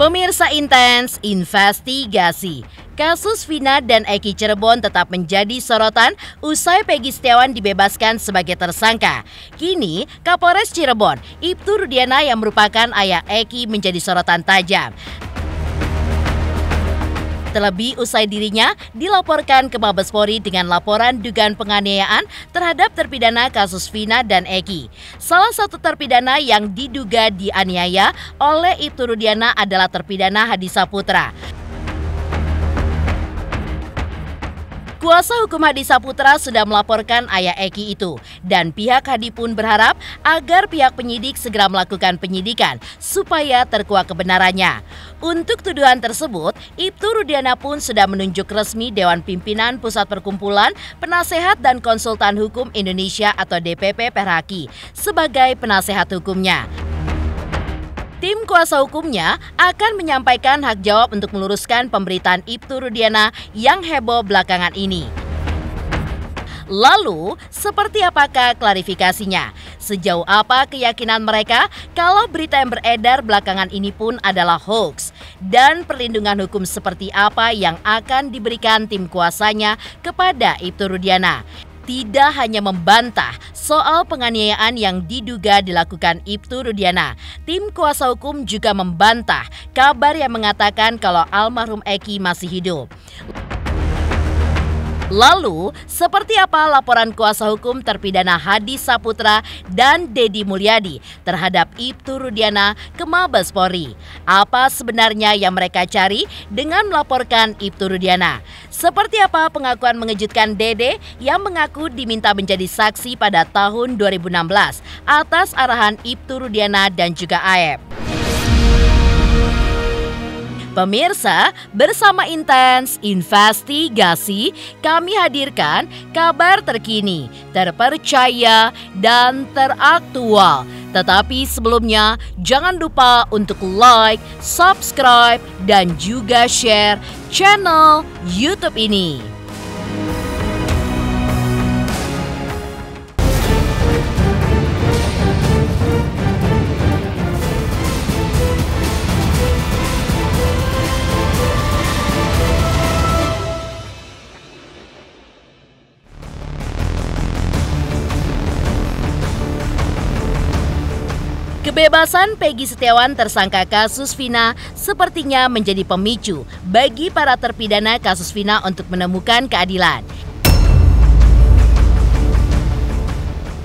Pemirsa Intens Investigasi, kasus Vina dan Eki Cirebon tetap menjadi sorotan usai Peggy Setiawan dibebaskan sebagai tersangka. Kini, Kapolres Cirebon, Ibtu Rudiana yang merupakan ayah Eki menjadi sorotan tajam. Terlebih usai dirinya dilaporkan ke Mabes Polri dengan laporan dugaan penganiayaan terhadap terpidana kasus Vina dan Eki. Salah satu terpidana yang diduga dianiaya oleh Ibtu Rudiana adalah terpidana Hadi Saputra. Kuasa hukum Hadi Saputra sudah melaporkan ayah Eki itu, dan pihak Hadi pun berharap agar pihak penyidik segera melakukan penyidikan supaya terkuak kebenarannya. Untuk tuduhan tersebut, Ibtu Rudiana pun sudah menunjuk resmi Dewan Pimpinan Pusat Perkumpulan Penasehat dan Konsultan Hukum Indonesia atau DPP Perhaki sebagai penasehat hukumnya. Tim kuasa hukumnya akan menyampaikan hak jawab untuk meluruskan pemberitaan Ibtu Rudiana yang heboh belakangan ini. Lalu, seperti apakah klarifikasinya? Sejauh apa keyakinan mereka kalau berita yang beredar belakangan ini pun adalah hoax? Dan perlindungan hukum seperti apa yang akan diberikan tim kuasanya kepada Ibtu Rudiana? Tidak hanya membantah soal penganiayaan yang diduga dilakukan Ibtu Rudiana, tim kuasa hukum juga membantah kabar yang mengatakan kalau almarhum Eki masih hidup. Lalu, seperti apa laporan kuasa hukum terpidana Hadi Saputra dan Deddy Mulyadi terhadap Ibtu Rudiana ke Mabes Polri? Apa sebenarnya yang mereka cari dengan melaporkan Ibtu Rudiana? Seperti apa pengakuan mengejutkan Dede yang mengaku diminta menjadi saksi pada tahun 2016 atas arahan Ibtu Rudiana dan juga Aep? Pemirsa, bersama Intens Investigasi, kami hadirkan kabar terkini, terpercaya, dan teraktual. Tetapi sebelumnya, jangan lupa untuk like, subscribe, dan juga share channel YouTube ini. Kebebasan Peggy Setiawan tersangka kasus Vina sepertinya menjadi pemicu bagi para terpidana kasus Vina untuk menemukan keadilan.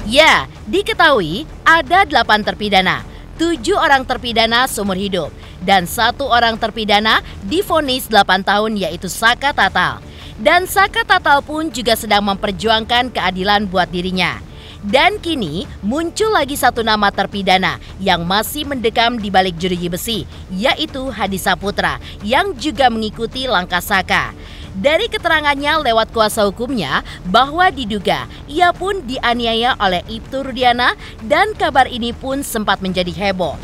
Ya, diketahui ada 8 terpidana, 7 orang terpidana seumur hidup, dan 1 orang terpidana divonis 8 tahun yaitu Saka Tatal. Dan Saka Tatal pun juga sedang memperjuangkan keadilan buat dirinya. Dan kini muncul lagi 1 nama terpidana yang masih mendekam di balik jeruji besi, yaitu Hadi Saputra yang juga mengikuti langkah Saka. Dari keterangannya lewat kuasa hukumnya bahwa diduga ia pun dianiaya oleh Ibtu Rudiana dan kabar ini pun sempat menjadi heboh.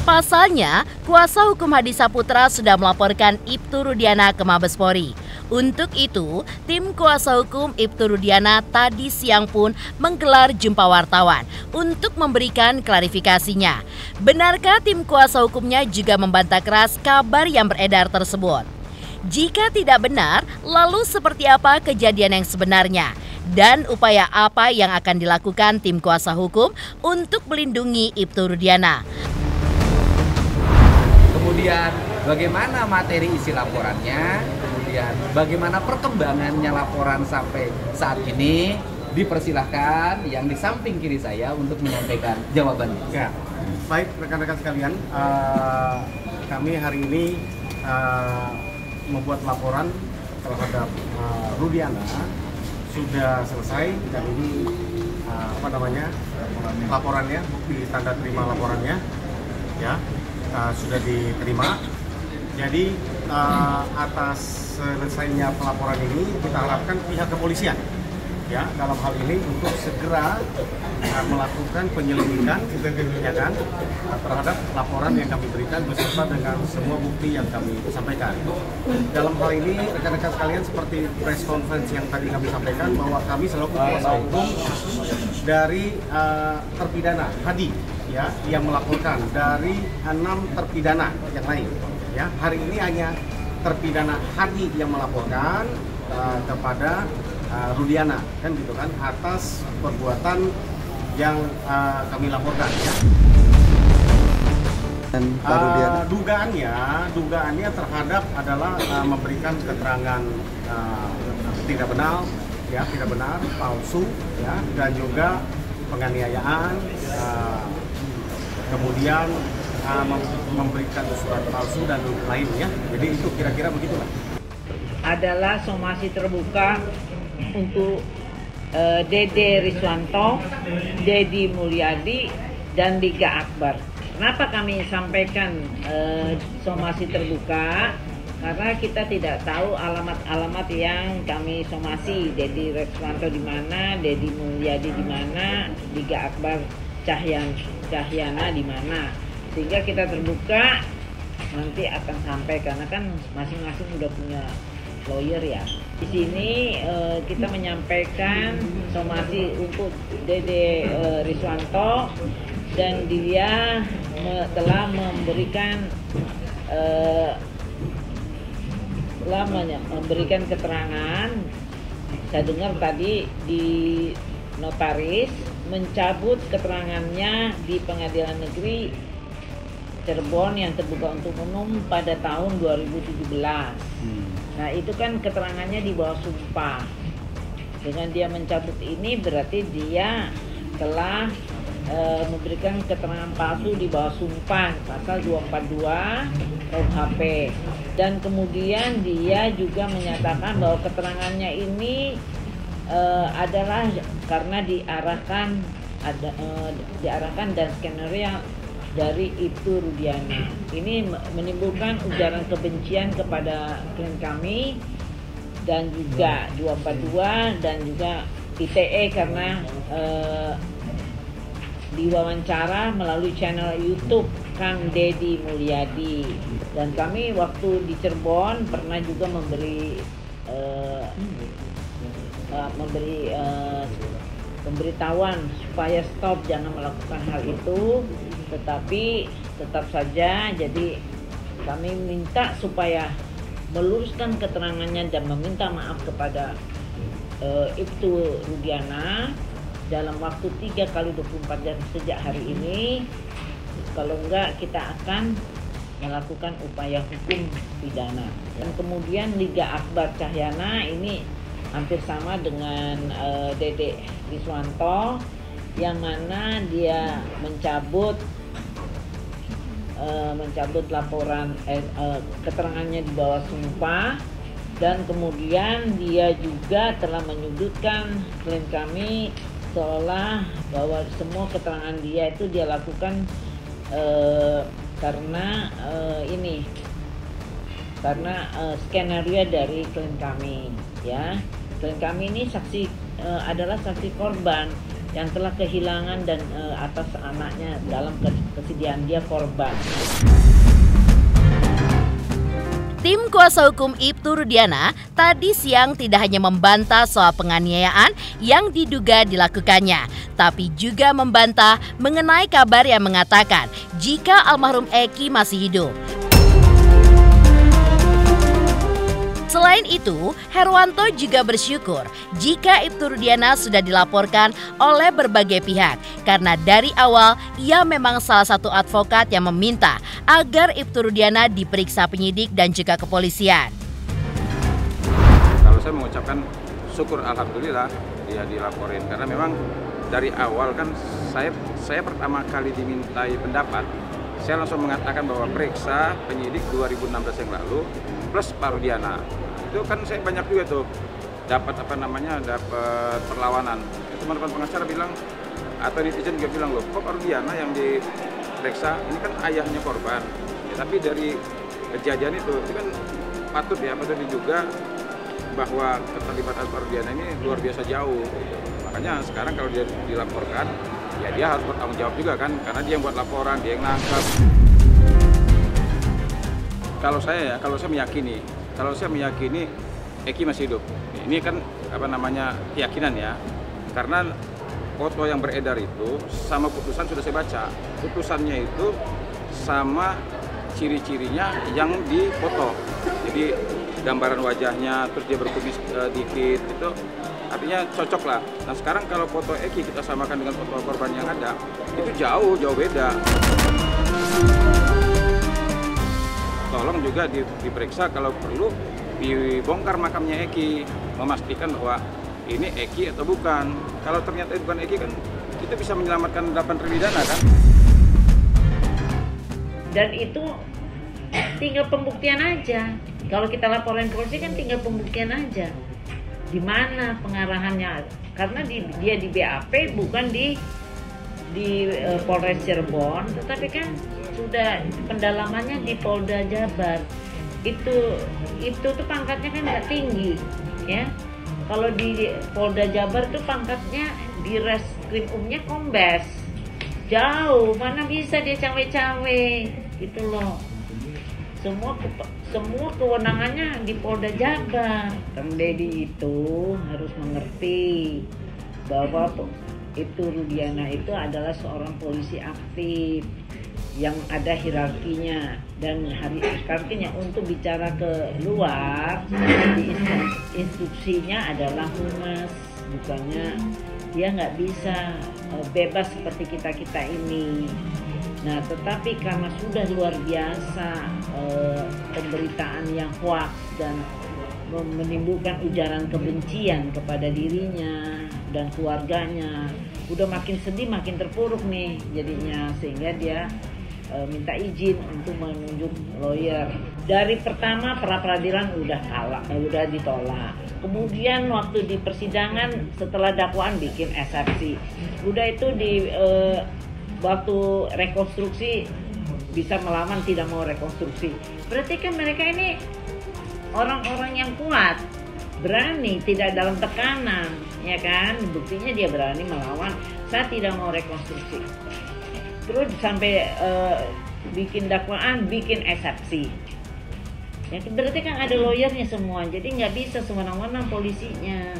Pasalnya, kuasa hukum Hadi Saputra sudah melaporkan Ibtu Rudiana ke Mabes Polri. Untuk itu, tim kuasa hukum Ibtu Rudiana tadi siang pun menggelar jumpa wartawan untuk memberikan klarifikasinya. Benarkah tim kuasa hukumnya juga membantah keras kabar yang beredar tersebut? Jika tidak benar, lalu seperti apa kejadian yang sebenarnya? Dan upaya apa yang akan dilakukan tim kuasa hukum untuk melindungi Ibtu Rudiana? Kemudian bagaimana materi isi laporannya, kemudian bagaimana perkembangannya laporan sampai saat ini, dipersilahkan yang di samping kiri saya untuk menyampaikan jawabannya. Ya, baik rekan-rekan sekalian, kami hari ini membuat laporan terhadap Rudiana sudah selesai dan ini laporannya, bukti tanda terima laporannya, ya. Sudah diterima. Jadi atas selesainya pelaporan ini kita harapkan pihak kepolisian ya dalam hal ini untuk segera melakukan penyelidikan terhadap laporan yang kami berikan beserta dengan semua bukti yang kami sampaikan. Dalam hal ini rekan-rekan sekalian, seperti press conference yang tadi kami sampaikan bahwa kami selaku kuasa hukum dari terpidana Hadi ya yang melaporkan dari 6 terpidana yang lain. Ya, hari ini hanya terpidana Hadi yang melaporkan kepada Rudiana, kan gitu kan, atas perbuatan yang kami laporkan. Ya. Dan dugaannya terhadap adalah memberikan keterangan tidak benar, palsu, ya, dan juga penganiayaan, kemudian memberikan surat palsu dan lainnya. Jadi itu kira-kira begitulah. Adalah somasi terbuka untuk Dede Riswanto, Dedi Mulyadi, dan Liga Akbar. Kenapa kami sampaikan somasi terbuka? Karena kita tidak tahu alamat-alamat yang kami somasi. Dedi Riswanto di mana, Dedi Mulyadi di mana, Liga Akbar Cahyana di mana. Sehingga kita terbuka, nanti akan sampai, karena kan masing-masing udah punya lawyer ya. Di sini kita menyampaikan somasi untuk Dede Riswanto, dan dia telah memberikan keterangan. Saya dengar tadi di notaris mencabut keterangannya di Pengadilan Negeri Cirebon yang terbuka untuk umum pada tahun 2017. Nah, itu kan keterangannya di bawah sumpah. Dengan dia mencabut ini berarti dia telah memberikan keterangan palsu di bawah sumpah, pasal 242 KUHP. Dan kemudian dia juga menyatakan bahwa keterangannya ini adalah karena diarahkan dan skenario dari Ibtu Rudiana. Ini menimbulkan ujaran kebencian kepada klien kami, dan juga 242 dan juga ITE karena diwawancara melalui channel YouTube Kang Dedi Mulyadi. Dan kami waktu di Cirebon pernah juga memberi pemberitahuan supaya stop, jangan melakukan hal itu, tetapi tetap saja. Jadi kami minta supaya meluruskan keterangannya dan meminta maaf kepada Ibtu Rudiana dalam waktu 3x24 jam sejak hari ini. Kalau enggak, kita akan melakukan upaya hukum pidana. Dan kemudian Liga Akbar Cahyana ini hampir sama dengan Dede Riswanto, yang mana dia mencabut laporan keterangannya di bawah sumpah, dan kemudian dia juga telah menyudutkan klien kami seolah bahwa semua keterangan dia itu dia lakukan karena skenario dari klien kami, ya. Klien kami ini adalah saksi korban yang telah kehilangan dan atas anaknya dalam kesedihan dia korban. Tim kuasa hukum Ibtu Rudiana tadi siang tidak hanya membantah soal penganiayaan yang diduga dilakukannya, tapi juga membantah mengenai kabar yang mengatakan jika almarhum Eki masih hidup. Selain itu, Herwanto juga bersyukur jika Ibtu Rudiana sudah dilaporkan oleh berbagai pihak, karena dari awal ia memang salah satu advokat yang meminta agar Ibtu Rudiana diperiksa penyidik dan juga kepolisian. Kalau saya mengucapkan syukur, alhamdulillah dia dilaporin, karena memang dari awal kan saya pertama kali dimintai pendapat, saya langsung mengatakan bahwa periksa penyidik 2016 yang lalu plus Pak Rudiana. Itu kan saya banyak juga tuh dapat dapat perlawanan. Teman-teman pengacara bilang, atau netizen juga bilang, loh kok Pak Rudiana yang diperiksa, ini kan ayahnya korban. Ya, tapi dari kejadian itu kan patut diduga bahwa keterlibatan Pak Rudiana ini luar biasa jauh. Makanya sekarang kalau dia dilaporkan, ya dia harus bertanggung jawab juga kan, karena dia yang buat laporan, dia yang nangkap. Kalau saya meyakini Eki masih hidup. Ini kan keyakinan ya, karena foto yang beredar itu sama putusan sudah saya baca. Putusannya itu sama ciri-cirinya yang difoto. Jadi gambaran wajahnya, terus dia berkumis dikit, itu artinya cocok lah. Nah sekarang kalau foto Eki kita samakan dengan foto korban yang ada, itu jauh beda. Tolong juga diperiksa kalau perlu dibongkar makamnya Eki, memastikan bahwa ini Eki atau bukan. Kalau ternyata bukan Eki kan itu bisa menyelamatkan 8 terpidana kan. Dan itu tinggal pembuktian aja. Kalau kita laporin polisi kan tinggal pembuktian aja. Di mana pengarahannya? Karena dia di BAP bukan di Polres Cirebon, tetapi kan sudah pendalamannya di Polda Jabar. Itu tuh pangkatnya kan nggak tinggi, ya. Kalau di Polda Jabar tuh pangkatnya di Reskrimumnya Kombes. Jauh, mana bisa dia cawe-cawe, gitu loh. Semua kewenangannya di Polda Jabar. Kang Dedi itu harus mengerti bahwa itu Rudiana itu adalah seorang polisi aktif yang ada hierarkinya, dan hierarkinya untuk bicara ke luar instruksinya adalah humas, bukannya dia nggak bisa bebas seperti kita ini. Nah tetapi karena sudah luar biasa pemberitaan yang hoax dan menimbulkan ujaran kebencian kepada dirinya dan keluarganya, udah makin sedih makin terpuruk nih jadinya, sehingga dia minta izin untuk menunjuk lawyer. Dari pertama pra-peradilan udah ditolak. Kemudian waktu di persidangan setelah dakwaan bikin eksepsi. Udah itu di waktu rekonstruksi bisa melawan, tidak mau rekonstruksi. Berarti kan mereka ini orang-orang yang kuat, berani, tidak dalam tekanan, ya kan? Buktinya dia berani melawan. Saya tidak mau rekonstruksi. Terus sampai bikin dakwaan, bikin eksepsi. Ya berarti kan ada lawyernya semua, jadi nggak bisa semena-mena polisinya.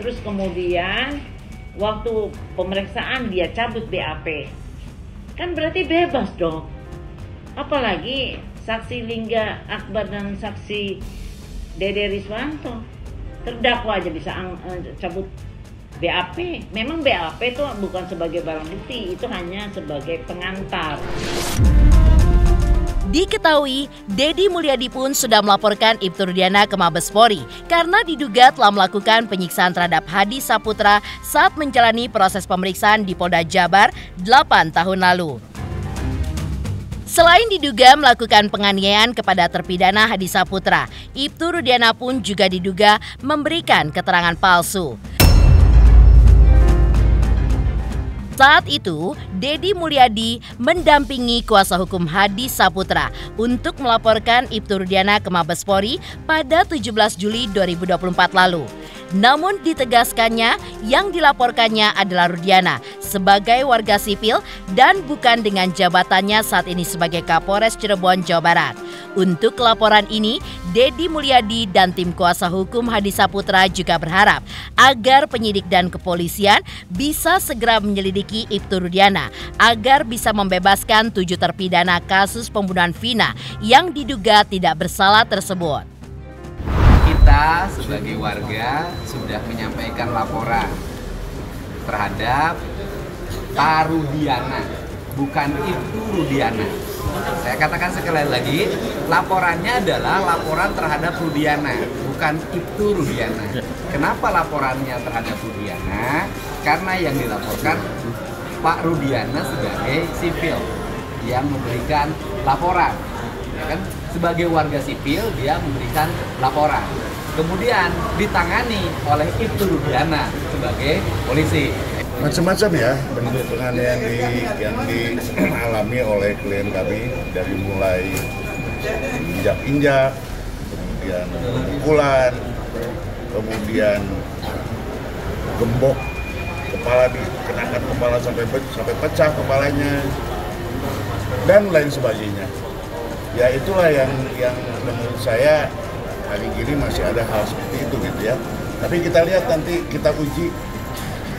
Terus kemudian waktu pemeriksaan dia cabut BAP, kan berarti bebas dong. Apalagi saksi Lingga Akbar dan saksi Dede Riswanto, terdakwa aja bisa cabut BAP. Memang BAP itu bukan sebagai barang bukti, itu hanya sebagai pengantar. Diketahui, Dedi Mulyadi pun sudah melaporkan Ibtu Rudiana ke Mabes Polri karena diduga telah melakukan penyiksaan terhadap Hadi Saputra saat menjalani proses pemeriksaan di Polda Jabar 8 tahun lalu. Selain diduga melakukan penganiayaan kepada terpidana Hadi Saputra, Ibtu Rudiana pun juga diduga memberikan keterangan palsu. Saat itu, Dedi Mulyadi mendampingi kuasa hukum Hadi Saputra untuk melaporkan Ibtu Rudiana ke Mabes Polri pada 17 Juli 2024 lalu. Namun ditegaskannya yang dilaporkannya adalah Rudiana sebagai warga sipil dan bukan dengan jabatannya saat ini sebagai Kapolres Cirebon, Jawa Barat. Untuk laporan ini, Dedi Mulyadi dan tim kuasa hukum Hadi Saputra juga berharap agar penyidik dan kepolisian bisa segera menyelidiki Ibtu Rudiana agar bisa membebaskan 7 terpidana kasus pembunuhan Vina yang diduga tidak bersalah tersebut. Kita sebagai warga sudah menyampaikan laporan terhadap Pak Rudiana, bukan Ibtu Rudiana. Saya katakan sekali lagi, laporannya adalah laporan terhadap Rudiana, bukan Ibtu Rudiana. Kenapa laporannya terhadap Rudiana? Karena yang dilaporkan Pak Rudiana sebagai sipil yang memberikan laporan, ya kan? Sebagai warga sipil dia memberikan laporan, kemudian ditangani oleh Ibtu Rudiana sebagai polisi. Macam-macam ya bentuk penganiayaan yang dialami oleh klien kami, dari mulai injak-injak, kemudian pukulan, kemudian gembok kepala, dikenakan kepala sampai pecah kepalanya, dan lain sebagainya. Ya itulah yang menurut saya hari ini masih ada hal seperti itu gitu ya. Tapi kita lihat nanti, kita uji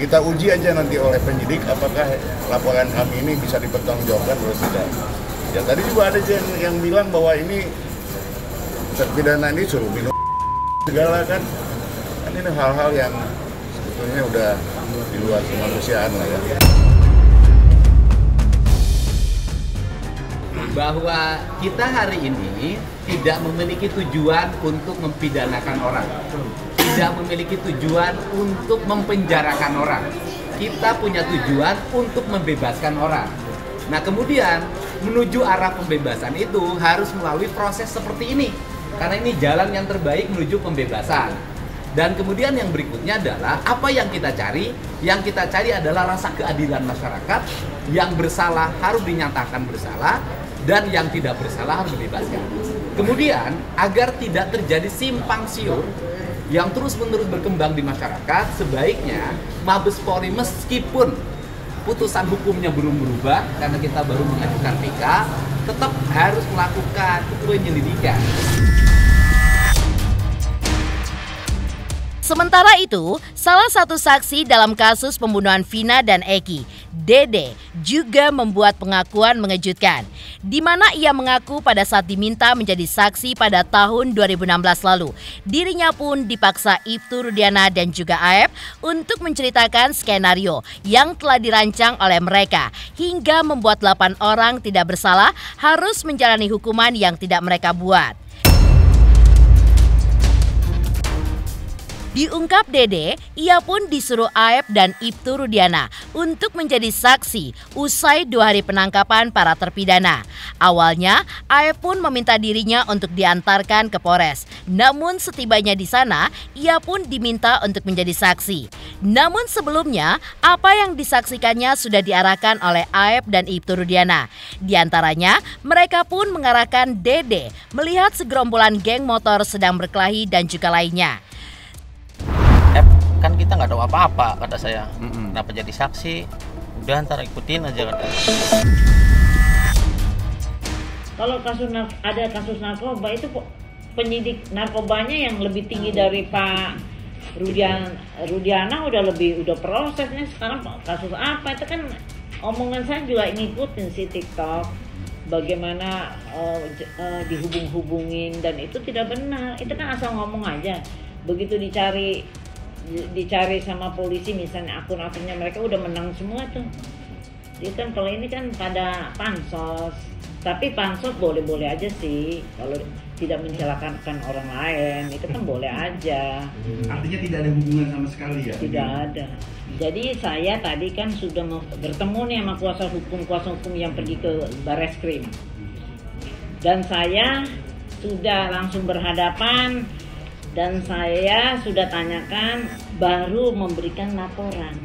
kita uji aja nanti oleh penyidik apakah laporan kami ini bisa dipertanggungjawabkan atau tidak. Ya tadi juga ada yang bilang bahwa ini terpidana ini suruh minum segala kan ini hal-hal yang sebetulnya udah di luar kemanusiaan lah ya. Bahwa kita hari ini tidak memiliki tujuan untuk mempidanakan orang, tidak memiliki tujuan untuk mempenjarakan orang. Kita punya tujuan untuk membebaskan orang. Nah kemudian menuju arah pembebasan itu harus melalui proses seperti ini, karena ini jalan yang terbaik menuju pembebasan. Dan kemudian yang berikutnya adalah apa yang kita cari? Yang kita cari adalah rasa keadilan masyarakat. Yang bersalah harus dinyatakan bersalah, dan yang tidak bersalah harus dibebaskan. Kemudian agar tidak terjadi simpang siur yang terus-menerus berkembang di masyarakat, sebaiknya Mabes Polri meskipun putusan hukumnya belum berubah karena kita baru mengajukan PK, tetap harus melakukan penyelidikan. Sementara itu, salah satu saksi dalam kasus pembunuhan Vina dan Eki, Dede, juga membuat pengakuan mengejutkan, di mana ia mengaku pada saat diminta menjadi saksi pada tahun 2016 lalu, dirinya pun dipaksa Ibtu Rudiana dan juga Aep untuk menceritakan skenario yang telah dirancang oleh mereka, hingga membuat 8 orang tidak bersalah harus menjalani hukuman yang tidak mereka buat. Diungkap Dede, ia pun disuruh Aep dan Ibtu Rudiana untuk menjadi saksi usai 2 hari penangkapan para terpidana. Awalnya, Aep pun meminta dirinya untuk diantarkan ke Polres. Namun setibanya di sana, ia pun diminta untuk menjadi saksi. Namun sebelumnya, apa yang disaksikannya sudah diarahkan oleh Aep dan Ibtu Rudiana. Di antaranya, mereka pun mengarahkan Dede melihat segerombolan geng motor sedang berkelahi dan juga lainnya. Kan kita nggak tahu apa-apa, kata saya. Kenapa jadi saksi? Udah ntar ikutin aja, kata. Kalau ada kasus narkoba itu penyidik narkobanya yang lebih tinggi dari Pak Rudiana udah prosesnya. Sekarang kasus apa itu kan omongan saya juga ngikutin si TikTok, bagaimana dihubung-hubungin, dan itu tidak benar. Itu kan asal ngomong aja. Begitu dicari sama polisi, misalnya akun-akunnya mereka udah menang semua tuh. Itu kan kalau ini kan pada pansos, tapi pansos boleh-boleh aja sih kalau tidak mencelakakan orang lain, itu kan boleh aja. Artinya tidak ada hubungan sama sekali ya? Tidak ada. Jadi saya tadi kan sudah bertemu nih sama kuasa hukum yang pergi ke Bareskrim, dan saya sudah langsung berhadapan. Dan saya sudah tanyakan, baru memberikan laporan,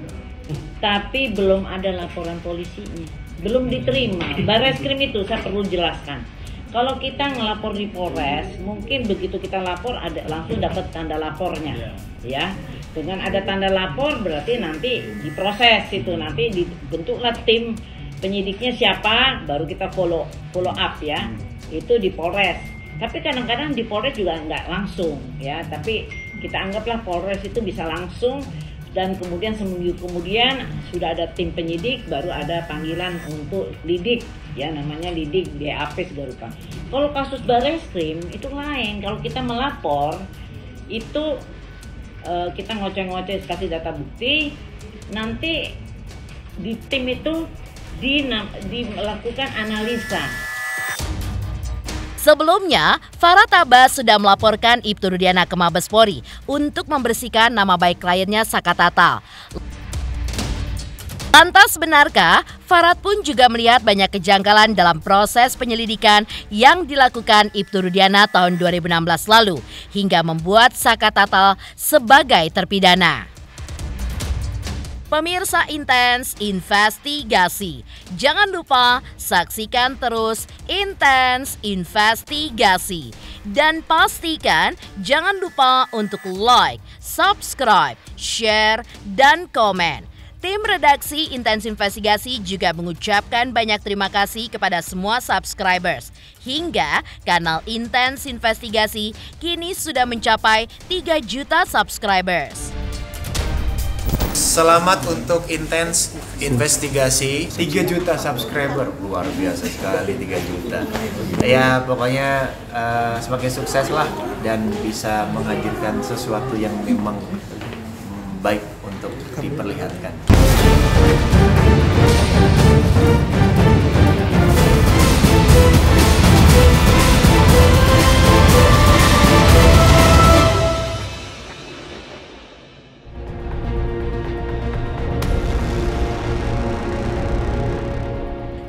tapi belum ada laporan polisinya, belum diterima. Bareskrim itu saya perlu jelaskan, kalau kita ngelapor di Polres, mungkin begitu kita lapor ada langsung dapat tanda lapornya, ya. Dengan ada tanda lapor berarti nanti diproses itu, nanti dibentuklah tim penyidiknya siapa, baru kita follow up ya, itu di Polres. Tapi kadang-kadang di Polres juga nggak langsung ya, tapi kita anggaplah Polres itu bisa langsung, dan kemudian seminggu kemudian sudah ada tim penyidik, baru ada panggilan untuk lidik ya, namanya lidik BAP segala rupa. Kalau kasus Bareskrim itu lain, kalau kita melapor itu kita ngoceh-ngoceh kasih data bukti, nanti di tim itu melakukan analisa. Sebelumnya, Farhat Abbas sudah melaporkan Ibtu Rudiana ke Mabes Polri untuk membersihkan nama baik kliennya Saka Tatal. Lantas benarkah Farhat pun juga melihat banyak kejanggalan dalam proses penyelidikan yang dilakukan Ibtu Rudiana tahun 2016 lalu hingga membuat Saka Tatal sebagai terpidana? Pemirsa Intens Investigasi, jangan lupa saksikan terus Intens Investigasi. Dan pastikan jangan lupa untuk like, subscribe, share, dan komen. Tim redaksi Intens Investigasi juga mengucapkan banyak terima kasih kepada semua subscribers. Hingga kanal Intens Investigasi kini sudah mencapai 3 juta subscribers. Selamat untuk intens investigasi. 3 juta subscriber, luar biasa sekali 3 juta. Ya pokoknya semakin sukses lah dan bisa menghadirkan sesuatu yang memang baik untuk diperlihatkan.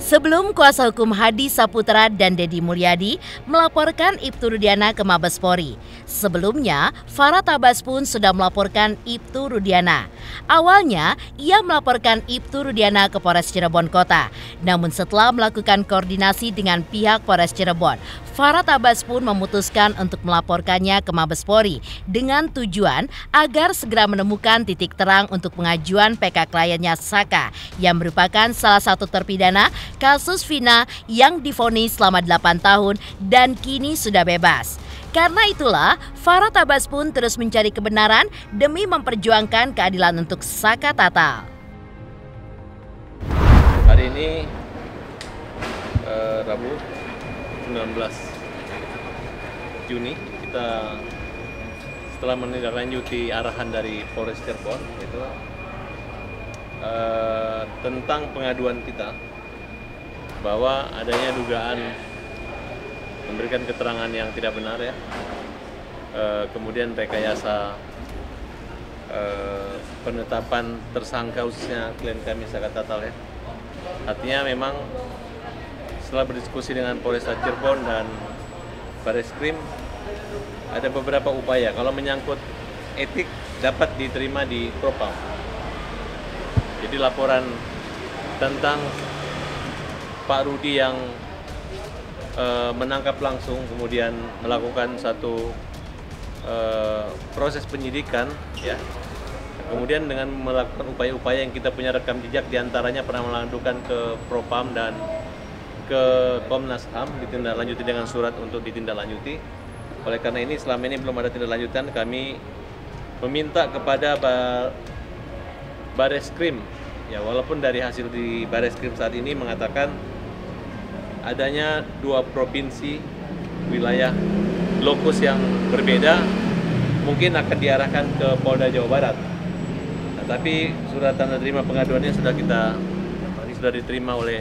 Sebelum kuasa hukum Hadi Saputra dan Deddy Mulyadi melaporkan Ibtu Rudiana ke Mabes Polri, sebelumnya Farah Tabas pun sudah melaporkan Ibtu Rudiana. Awalnya, ia melaporkan Ibtu Rudiana ke Polres Cirebon Kota. Namun setelah melakukan koordinasi dengan pihak Polres Cirebon, Farah Tabas pun memutuskan untuk melaporkannya ke Mabes Polri dengan tujuan agar segera menemukan titik terang untuk pengajuan PK kliennya Saka yang merupakan salah satu terpidana kasus Vina yang divonis selama 8 tahun dan kini sudah bebas. Karena itulah, Farah Tabas pun terus mencari kebenaran demi memperjuangkan keadilan untuk Saka Tatal. Hari ini Rabu 19 Juni kita setelah menindaklanjuti arahan dari Polres Cirebon itu tentang pengaduan kita bahwa adanya dugaan memberikan keterangan yang tidak benar ya, kemudian rekayasa penetapan tersangka khususnya klien kami Saka Tatal ya. Artinya memang setelah berdiskusi dengan Polresta Cirebon dan Bareskrim ada beberapa upaya kalau menyangkut etik dapat diterima di Propam. Jadi laporan tentang Pak Rudi yang menangkap langsung kemudian melakukan satu proses penyidikan ya, kemudian dengan melakukan upaya-upaya yang kita punya rekam jejak, diantaranya pernah melakukan ke Propam dan ke Komnas HAM, ditindaklanjuti dengan surat untuk ditindaklanjuti. Oleh karena ini selama ini belum ada tindak lanjutan, kami meminta kepada Bareskrim ya, walaupun dari hasil di Bareskrim saat ini mengatakan adanya 2 provinsi wilayah lokus yang berbeda mungkin akan diarahkan ke Polda Jawa Barat. Nah, tapi surat tanda terima pengaduannya sudah diterima oleh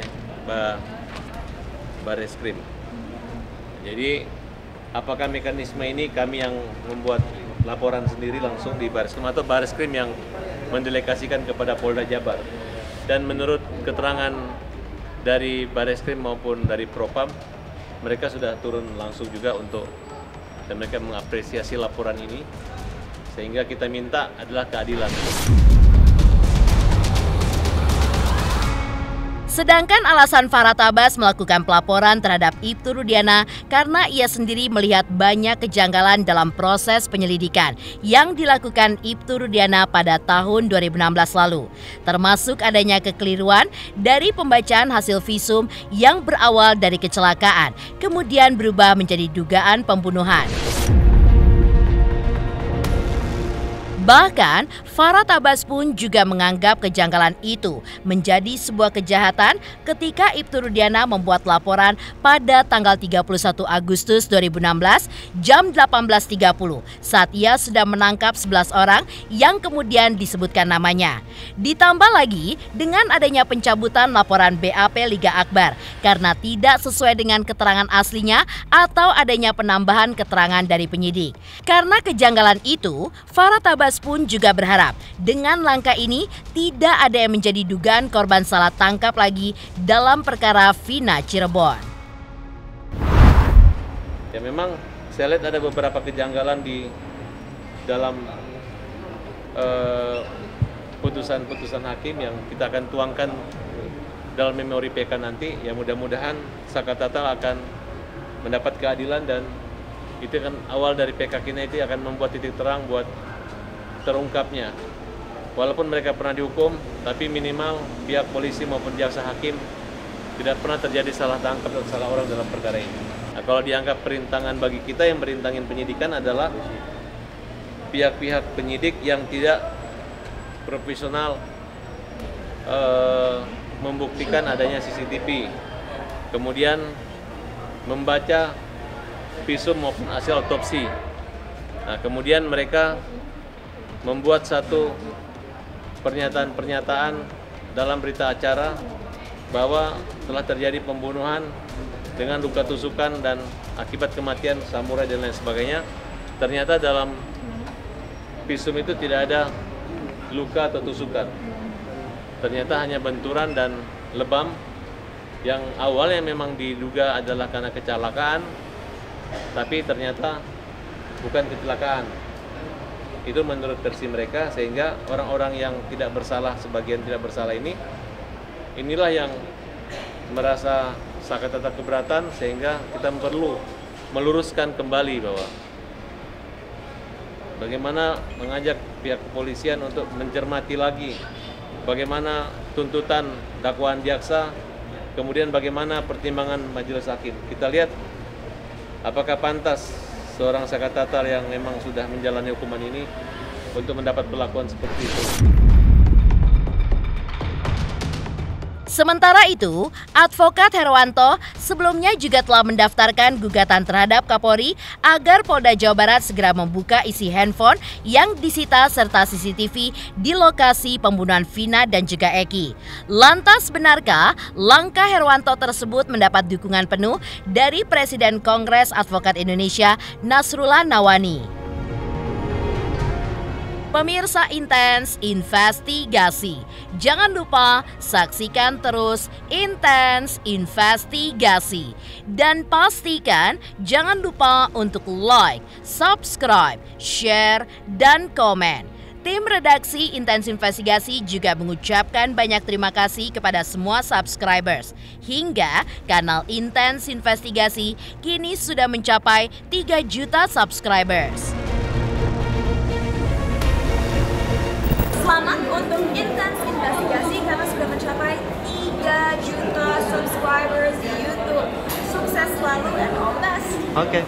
Bareskrim. Jadi apakah mekanisme ini kami yang membuat laporan sendiri langsung di Bareskrim atau Bareskrim yang mendelegasikan kepada Polda Jabar? Dan menurut keterangan dari Bareskrim maupun dari Propam, mereka sudah turun langsung juga dan mereka mengapresiasi laporan ini, sehingga kita minta adalah keadilan. Sedangkan alasan Farah Tabas melakukan pelaporan terhadap Ibtu Rudiana karena ia sendiri melihat banyak kejanggalan dalam proses penyelidikan yang dilakukan Ibtu Rudiana pada tahun 2016 lalu. Termasuk adanya kekeliruan dari pembacaan hasil visum yang berawal dari kecelakaan, kemudian berubah menjadi dugaan pembunuhan. Bahkan, Farah Tabas pun juga menganggap kejanggalan itu menjadi sebuah kejahatan ketika Ibtu Rudiana membuat laporan pada tanggal 31 Agustus 2016 jam 18.30 saat ia sudah menangkap 11 orang yang kemudian disebutkan namanya. Ditambah lagi dengan adanya pencabutan laporan BAP Liga Akbar karena tidak sesuai dengan keterangan aslinya atau adanya penambahan keterangan dari penyidik. Karena kejanggalan itu, Farah Tabas pun juga berharap dengan langkah ini tidak ada yang menjadi dugaan korban salah tangkap lagi dalam perkara Vina Cirebon. Ya memang saya lihat ada beberapa kejanggalan di dalam putusan-putusan hakim yang kita akan tuangkan dalam memori PK nanti. Ya mudah-mudahan Saka Tatal akan mendapat keadilan dan itu kan awal dari PK kita itu akan membuat titik terang buat terungkapnya. Walaupun mereka pernah dihukum, tapi minimal pihak polisi maupun jaksa hakim tidak pernah terjadi salah tangkap dan salah orang dalam perkara ini. Nah, kalau dianggap perintangan bagi kita, yang merintangin penyidikan adalah pihak-pihak penyidik yang tidak profesional membuktikan adanya CCTV, kemudian membaca visum maupun hasil otopsi. Nah, kemudian mereka membuat satu pernyataan-pernyataan dalam berita acara bahwa telah terjadi pembunuhan dengan luka tusukan dan akibat kematian samurai dan lain sebagainya. Ternyata dalam visum itu tidak ada luka atau tusukan. Ternyata hanya benturan dan lebam yang awalnya memang diduga adalah karena kecelakaan, tapi ternyata bukan kecelakaan. Itu menurut versi mereka, sehingga orang-orang yang tidak bersalah, sebagian tidak bersalah inilah yang merasa sakatata keberatan, sehingga kita perlu meluruskan kembali bahwa bagaimana mengajak pihak kepolisian untuk mencermati lagi bagaimana tuntutan dakwaan jaksa, kemudian bagaimana pertimbangan majelis hakim. Kita lihat apakah pantas seorang Sakatatal yang memang sudah menjalani hukuman ini untuk mendapat perlakuan seperti itu. Sementara itu, Advokat Herwanto sebelumnya juga telah mendaftarkan gugatan terhadap Kapolri agar Polda Jawa Barat segera membuka isi handphone yang disita serta CCTV di lokasi pembunuhan Vina dan juga Eki. Lantas benarkah langkah Herwanto tersebut mendapat dukungan penuh dari Presiden Kongres Advokat Indonesia Nasrullah Nawani? Pemirsa Intens Investigasi, jangan lupa saksikan terus Intens Investigasi. Dan pastikan jangan lupa untuk like, subscribe, share, dan komen. Tim redaksi Intens Investigasi juga mengucapkan banyak terima kasih kepada semua subscribers. Hingga kanal Intens Investigasi kini sudah mencapai 3 juta subscribers. Selamat untuk Intens Investigasi karena sudah mencapai 3 juta subscribers di YouTube. Sukses selalu and all the best. Oke.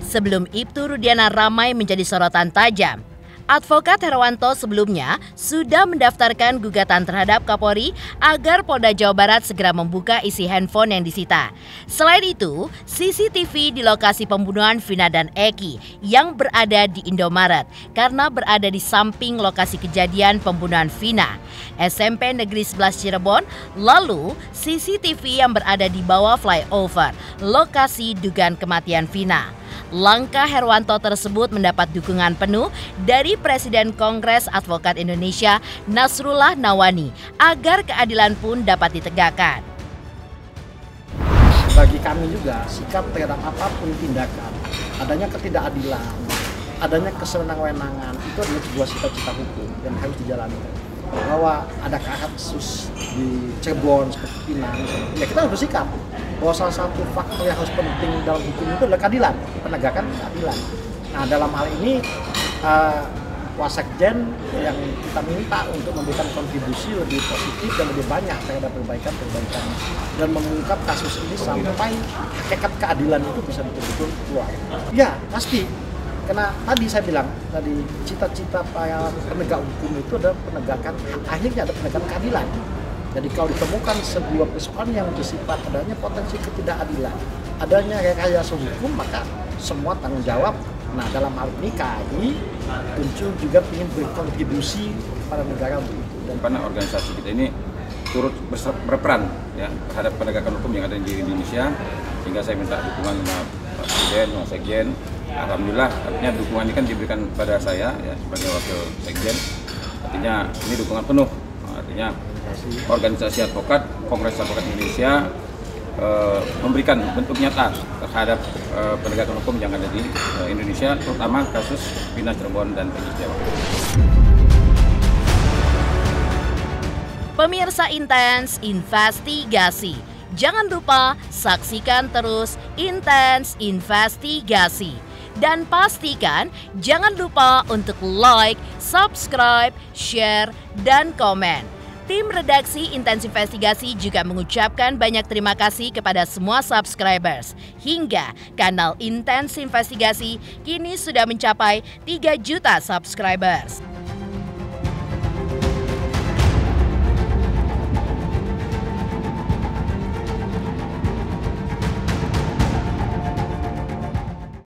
Sebelum Ibtu Rudiana ramai menjadi sorotan tajam, Advokat Herwanto sebelumnya sudah mendaftarkan gugatan terhadap Kapolri agar Polda Jawa Barat segera membuka isi handphone yang disita. Selain itu, CCTV di lokasi pembunuhan Vina dan Eki yang berada di Indomaret karena berada di samping lokasi kejadian pembunuhan Vina, SMP Negeri 11 Cirebon, lalu CCTV yang berada di bawah flyover, lokasi dugaan kematian Vina. Langkah Herwanto tersebut mendapat dukungan penuh dari Presiden Kongres Advokat Indonesia Nasrullah Nawani agar keadilan pun dapat ditegakkan. Bagi kami juga sikap terhadap apapun tindakan, adanya ketidakadilan, adanya kesewenang-wenangan itu adalah sebuah cita-cita hukum yang harus dijalani. Bahwa ada kasus di Cirebon seperti Pinang, ya kita harus bersikap bahwa salah satu faktor yang harus penting dalam hukum itu adalah keadilan, penegakan keadilan. Nah, dalam hal ini Wasekjen yang kita minta untuk memberikan kontribusi lebih positif dan lebih banyak terhadap perbaikan-perbaikan dan mengungkap kasus ini sampai hakikat keadilan itu bisa betul-betul keluar. Ya, pasti. Karena tadi saya bilang, tadi cita-cita para penegak hukum itu adalah penegakan, akhirnya ada penegakan keadilan. Jadi kalau ditemukan sebuah persoalan yang bersifat adanya potensi ketidakadilan, adanya rekayasa hukum, maka semua tanggung jawab. Nah, dalam hal ini KAI tentu juga ingin berkontribusi pada negara begitu. Dan karena organisasi kita ini turut berperan ya terhadap penegakan hukum yang ada di Indonesia, sehingga saya minta dukungan Pak Presiden, Mas Sekjen. Alhamdulillah, artinya dukungan ini kan diberikan pada saya ya sebagai wakil sekjen. Artinya ini dukungan penuh. Artinya organisasi advokat, Kongres Advokat Indonesia memberikan bentuk nyata terhadap penegakan hukum yang ada di Indonesia, terutama kasus Vina Cirebon dan Eki Setiawan. Pemirsa Intens Investigasi, jangan lupa saksikan terus Intens Investigasi. Dan pastikan jangan lupa untuk like, subscribe, share, dan komen. Tim redaksi Intens Investigasi juga mengucapkan banyak terima kasih kepada semua subscribers. Hingga kanal Intens Investigasi kini sudah mencapai 3 juta subscribers.